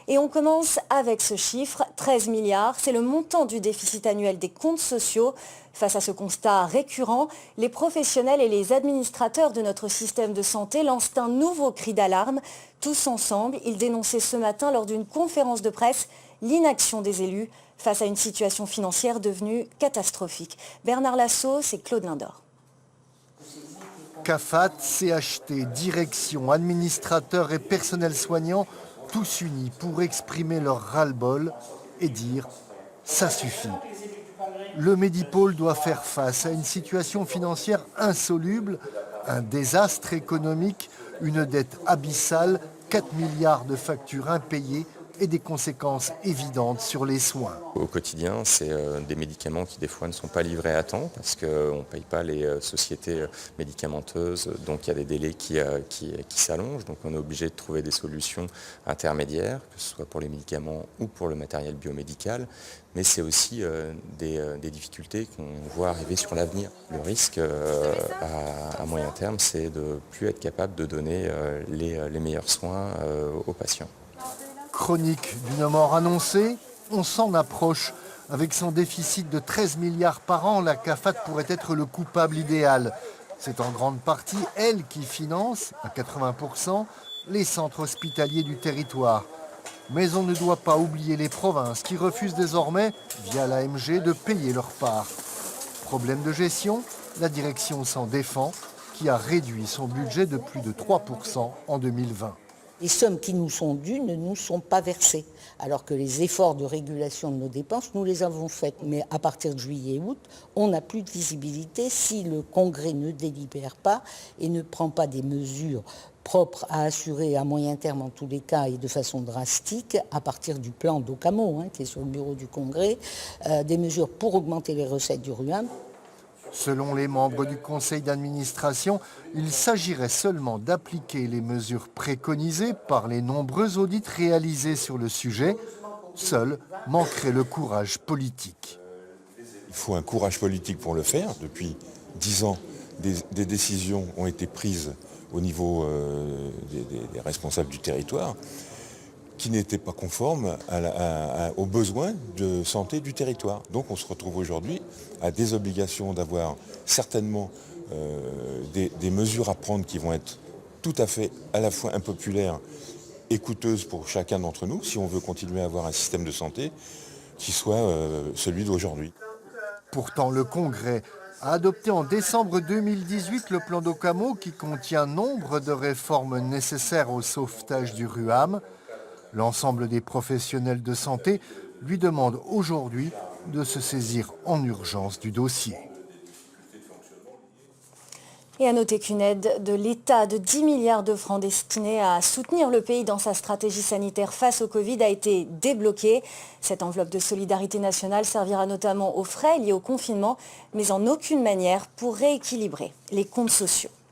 Et on commence avec ce chiffre, 13 milliards. C'est le montant du déficit annuel des comptes sociaux. Face à ce constat récurrent, les professionnels et les administrateurs de notre système de santé lancent un nouveau cri d'alarme. Tous ensemble, ils dénonçaient ce matin lors d'une conférence de presse l'inaction des élus face à une situation financière devenue catastrophique. Bernard Lassos et Claude Lindor. CAFAT, CHT, direction, administrateurs et personnel soignant, tous unis pour exprimer leur ras-le-bol et dire « ça suffit ». Le Medipôle doit faire face à une situation financière insoluble, un désastre économique, une dette abyssale, 4 milliards de factures impayées et des conséquences évidentes sur les soins. Au quotidien, c'est des médicaments qui des fois ne sont pas livrés à temps parce qu'on ne paye pas les sociétés médicamenteuses, donc il y a des délais qui s'allongent, donc on est obligé de trouver des solutions intermédiaires, que ce soit pour les médicaments ou pour le matériel biomédical, mais c'est aussi des difficultés qu'on voit arriver sur l'avenir. Le risque à moyen terme, c'est de ne plus être capable de donner les meilleurs soins aux patients. Chronique d'une mort annoncée, on s'en approche. Avec son déficit de 13 milliards par an, la CAFAT pourrait être le coupable idéal. C'est en grande partie elle qui finance, à 80%, les centres hospitaliers du territoire. Mais on ne doit pas oublier les provinces qui refusent désormais, via l'AMG, de payer leur part. Problème de gestion, la direction s'en défend, qui a réduit son budget de plus de 3% en 2020. Les sommes qui nous sont dues ne nous sont pas versées, alors que les efforts de régulation de nos dépenses, nous les avons faits. Mais à partir de juillet et août, on n'a plus de visibilité si le Congrès ne délibère pas et ne prend pas des mesures propres à assurer à moyen terme en tous les cas et de façon drastique, à partir du plan d'Occamo, qui est sur le bureau du Congrès, des mesures pour augmenter les recettes du RUAM. Selon les membres du conseil d'administration, il s'agirait seulement d'appliquer les mesures préconisées par les nombreux audits réalisés sur le sujet. Seul manquerait le courage politique. Il faut un courage politique pour le faire. Depuis 10 ans, des décisions ont été prises au niveau des responsables du territoire qui n'étaient pas conformes aux besoins de santé du territoire. Donc on se retrouve aujourd'hui à des obligations d'avoir certainement des mesures à prendre qui vont être tout à fait à la fois impopulaires et coûteuses pour chacun d'entre nous si on veut continuer à avoir un système de santé qui soit celui d'aujourd'hui. Pourtant, le Congrès a adopté en décembre 2018 le plan d'Occamo qui contient nombre de réformes nécessaires au sauvetage du RUAM. L'ensemble des professionnels de santé lui demandent aujourd'hui de se saisir en urgence du dossier. Et à noter qu'une aide de l'État de 10 milliards de francs destinée à soutenir le pays dans sa stratégie sanitaire face au Covid a été débloquée. Cette enveloppe de solidarité nationale servira notamment aux frais liés au confinement, mais en aucune manière pour rééquilibrer les comptes sociaux.